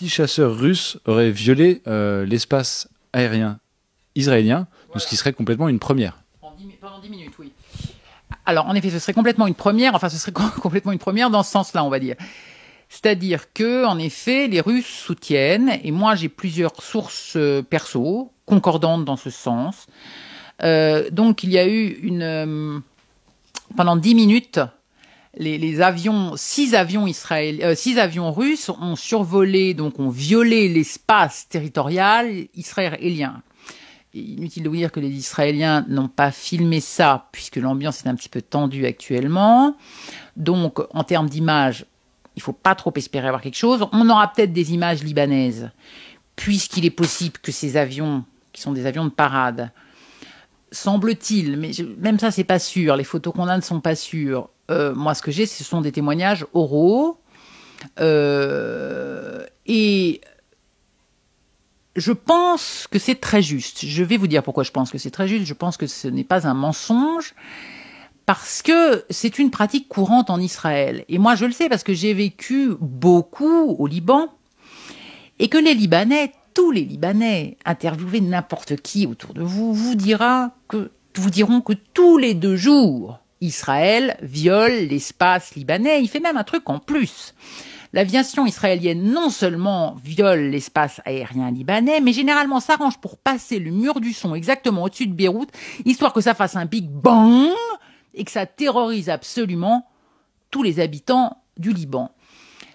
6 chasseurs russes auraient violé l'espace aérien israélien, donc ce qui serait complètement une première. Pendant 10 minutes, oui. Alors, en effet, ce serait complètement une première, enfin, ce serait complètement une première dans ce sens-là, on va dire. C'est-à-dire que, en effet, les Russes soutiennent, et moi j'ai plusieurs sources perso, concordantes dans ce sens. Donc, il y a eu pendant 10 minutes, les avions, 6 avions russes ont survolé, donc ont violé l'espace territorial israélien. Inutile de vous dire que les Israéliens n'ont pas filmé ça, puisque l'ambiance est un petit peu tendue actuellement. Donc, en termes d'images, il ne faut pas trop espérer avoir quelque chose. On aura peut-être des images libanaises, puisqu'il est possible que ces avions, qui sont des avions de parade, semble-t-il, mais même ça, c'est pas sûr. Les photos qu'on a ne sont pas sûres. Moi, ce que j'ai, ce sont des témoignages oraux. Et je pense que c'est très juste. Je vais vous dire pourquoi je pense que c'est très juste. Je pense que ce n'est pas un mensonge, parce que c'est une pratique courante en Israël. Et moi, je le sais parce que j'ai vécu beaucoup au Liban, et que les Libanais, tous les Libanais, interviewez n'importe qui autour de vous, vous diront que tous les 2 jours, Israël viole l'espace libanais. Il fait même un truc en plus. L'aviation israélienne non seulement viole l'espace aérien libanais, mais généralement s'arrange pour passer le mur du son exactement au-dessus de Beyrouth, histoire que ça fasse un big bang et que ça terrorise absolument tous les habitants du Liban.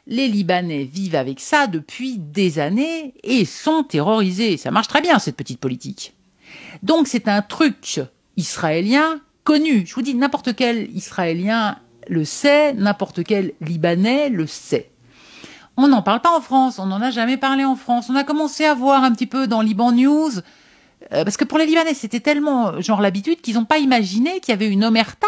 Les Libanais vivent avec ça depuis des années et sont terrorisés. Ça marche très bien, cette petite politique. Donc c'est un truc israélien connu. Je vous dis, n'importe quel Israélien le sait, n'importe quel Libanais le sait. On n'en parle pas en France, on n'en a jamais parlé en France. On a commencé à voir un petit peu dans Liban News, parce que pour les Libanais, c'était tellement genre l'habitude qu'ils n'ont pas imaginé qu'il y avait une omerta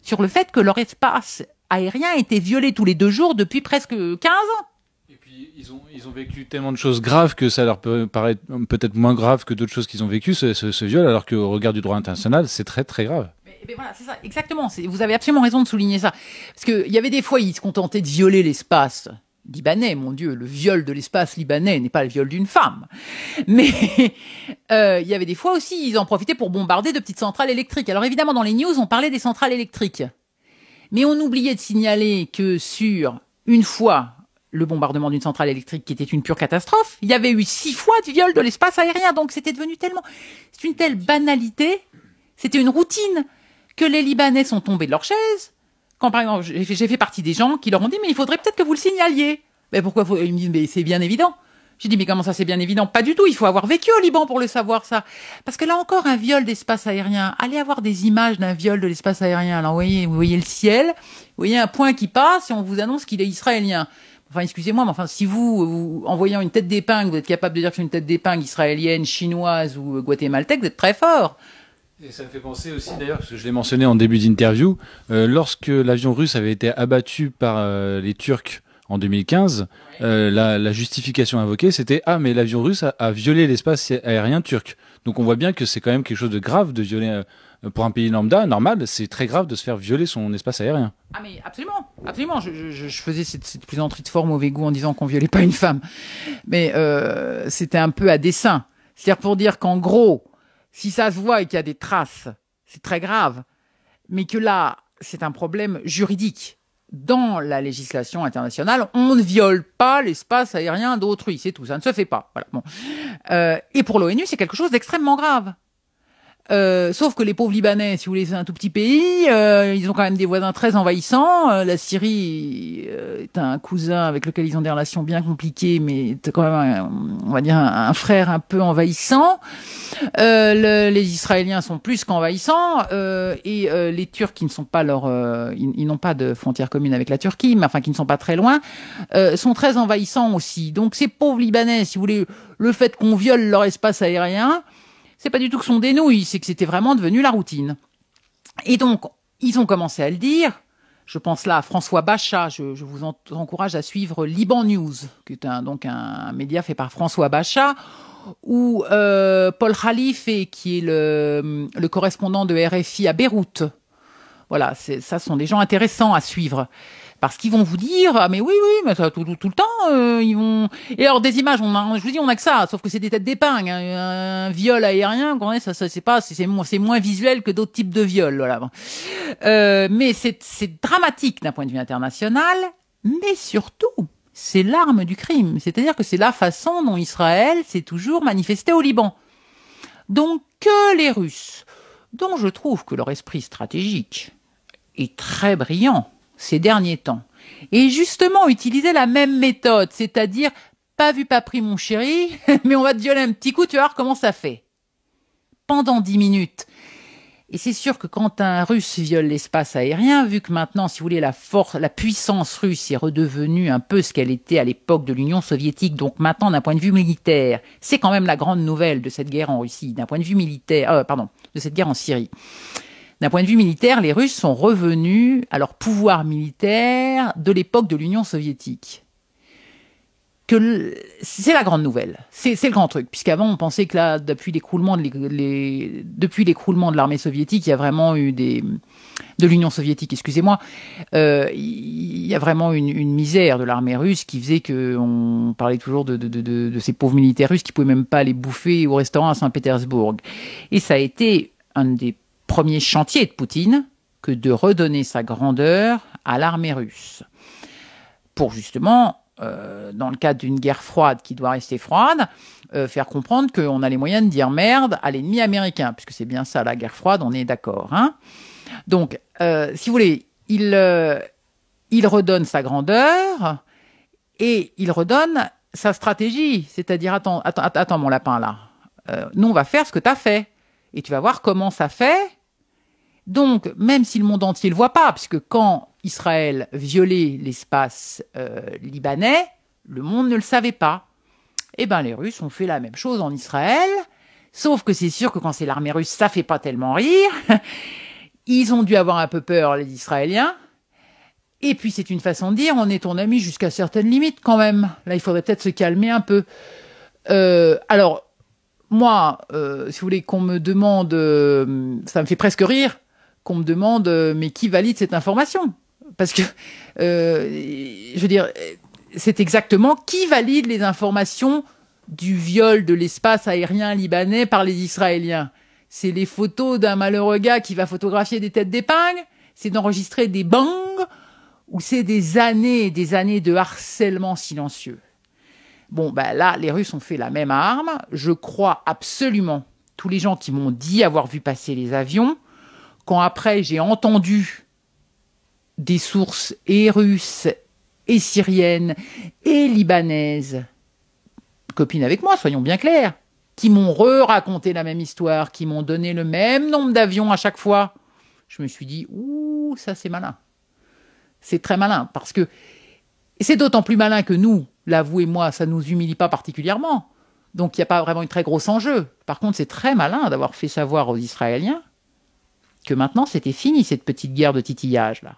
sur le fait que leur espace aérien était violé tous les 2 jours depuis presque 15 ans. Et puis ils ont vécu tellement de choses graves que ça leur peut paraître peut-être moins grave que d'autres choses qu'ils ont vécues, ce viol, alors qu'au regard du droit international, c'est très très grave. Mais voilà, c'est ça, exactement. Vous avez absolument raison de souligner ça. Parce qu'il y avait des fois, ils se contentaient de violer l'espace libanais. Mon Dieu, le viol de l'espace libanais n'est pas le viol d'une femme. Mais il y avait des fois aussi, ils en profitaient pour bombarder de petites centrales électriques. Alors évidemment, dans les news, on parlait des centrales électriques. Mais on oubliait de signaler que sur une fois le bombardement d'une centrale électrique qui était une pure catastrophe, il y avait eu 6 fois de viol de l'espace aérien. Donc c'était devenu c'est une telle banalité, c'était une routine, que les Libanais sont tombés de leur chaise. Quand par exemple, j'ai fait partie des gens qui leur ont dit, mais il faudrait peut-être que vous le signaliez. Mais pourquoi ils me disent, mais c'est bien évident. J'ai dit, mais comment ça, c'est bien évident? Pas du tout, il faut avoir vécu au Liban pour le savoir, ça. Parce que là encore, un viol d'espace aérien. Allez avoir des images d'un viol de l'espace aérien. Alors, vous voyez le ciel, vous voyez un point qui passe et on vous annonce qu'il est israélien. Enfin, excusez-moi, mais enfin, si vous, en voyant une tête d'épingle, vous êtes capable de dire que c'est une tête d'épingle israélienne, chinoise ou guatémaltèque, vous êtes très fort. Et ça me fait penser aussi, d'ailleurs, parce que je l'ai mentionné en début d'interview, lorsque l'avion russe avait été abattu par les Turcs en 2015, la justification invoquée, c'était « Ah, mais l'avion russe a violé l'espace aérien turc ». Donc on voit bien que c'est quand même quelque chose de grave de violer, pour un pays lambda, normal, c'est très grave de se faire violer son espace aérien. Ah mais absolument, absolument. Je faisais cette plaisanterie de fort mauvais goût en disant qu'on violait pas une femme. Mais c'était un peu à dessein. C'est-à-dire pour dire qu'en gros, si ça se voit et qu'il y a des traces, c'est très grave. Mais que là, c'est un problème juridique. Dans la législation internationale, on ne viole pas l'espace aérien d'autrui, c'est tout, ça ne se fait pas. Voilà. Bon. Et pour l'ONU, c'est quelque chose d'extrêmement grave. Sauf que les pauvres Libanais, si vous voulez, c'est un tout petit pays, ils ont quand même des voisins très envahissants. La Syrie est un cousin avec lequel ils ont des relations bien compliquées, mais c'est quand même, on va dire, un frère un peu envahissant. Les Israéliens sont plus qu'envahissants, et les Turcs, qui ne sont pas ils n'ont pas de frontière commune avec la Turquie, mais enfin qui ne sont pas très loin, sont très envahissants aussi. Donc ces pauvres Libanais, si vous voulez, le fait qu'on viole leur espace aérien, c'est pas du tout que son dénouille, c'est que c'était vraiment devenu la routine. Et donc, ils ont commencé à le dire. Je pense là à François Bachat. Je vous encourage à suivre Liban News, qui est donc un média fait par François Bachat, ou Paul Khalife, qui est le correspondant de RFI à Beyrouth. Voilà, ça sont des gens intéressants à suivre. Parce qu'ils vont vous dire, ah mais oui, mais ça, tout le temps, ils vont... Et alors des images, je vous dis, on a que ça, sauf que c'est des têtes d'épingle, hein. Un viol aérien, ça c'est moins visuel que d'autres types de viols. Voilà. Mais c'est dramatique d'un point de vue international, mais surtout, c'est l'arme du crime. C'est-à-dire que c'est la façon dont Israël s'est toujours manifesté au Liban. Donc que les Russes, dont je trouve que leur esprit stratégique est très brillant ces derniers temps, et justement utilisaient la même méthode, c'est-à-dire pas vu, pas pris mon chéri, mais on va te violer un petit coup, tu vas voir comment ça fait. Pendant 10 minutes. Et c'est sûr que quand un Russe viole l'espace aérien, vu que maintenant, si vous voulez, la puissance russe est redevenue un peu ce qu'elle était à l'époque de l'Union soviétique, donc maintenant, d'un point de vue militaire, c'est quand même la grande nouvelle de cette guerre en Russie, d'un point de vue militaire, de cette guerre en Syrie. D'un point de vue militaire, les Russes sont revenus à leur pouvoir militaire de l'époque de l'Union soviétique. C'est la grande nouvelle, c'est le grand truc, puisqu'avant on pensait que là, depuis l'écroulement de l'armée soviétique, il y a vraiment eu de l'Union soviétique, excusez-moi, il y a vraiment une misère de l'armée russe qui faisait qu'on parlait toujours de ces pauvres militaires russes qui pouvaient même pas aller bouffer au restaurant à Saint-Pétersbourg. Et ça a été un des premiers chantiers de Poutine que de redonner sa grandeur à l'armée russe, pour justement dans le cadre d'une guerre froide qui doit rester froide, faire comprendre qu'on a les moyens de dire merde à l'ennemi américain, puisque c'est bien ça, la guerre froide, on est d'accord. Hein. Donc, si vous voulez, il redonne sa grandeur et il redonne sa stratégie. C'est-à-dire, attends mon lapin, là. Nous, on va faire ce que tu as fait. Et tu vas voir comment ça fait. Donc, même si le monde entier ne le voit pas, puisque quand Israël violait l'espace libanais, le monde ne le savait pas. Eh bien, les Russes ont fait la même chose en Israël, sauf que c'est sûr que quand c'est l'armée russe, ça fait pas tellement rire. Ils ont dû avoir un peu peur, les Israéliens. Et puis, c'est une façon de dire, on est ton ami jusqu'à certaines limites quand même. Là, il faudrait peut-être se calmer un peu. Alors, moi, si vous voulez qu'on me demande, ça me fait presque rire, qu'on me demande, mais qui valide cette information ? Parce que, je veux dire, c'est exactement qui valide les informations du viol de l'espace aérien libanais par les Israéliens. C'est les photos d'un malheureux gars qui va photographier des têtes d'épingle, c'est d'enregistrer des bangs, ou c'est des années et des années de harcèlement silencieux. Bon, ben là, les Russes ont fait la même arme. Je crois absolument tous les gens qui m'ont dit avoir vu passer les avions. Quand après, j'ai entendu des sources et russes, et syriennes, et libanaises, copines avec moi, soyons bien clairs, qui m'ont raconté la même histoire, qui m'ont donné le même nombre d'avions à chaque fois, je me suis dit, ouh, ça c'est malin. C'est très malin, parce que et c'est d'autant plus malin que nous, là, vous et moi, ça ne nous humilie pas particulièrement. Donc, il n'y a pas vraiment un très gros enjeu. Par contre, c'est très malin d'avoir fait savoir aux Israéliens que maintenant, c'était fini, cette petite guerre de titillage, là.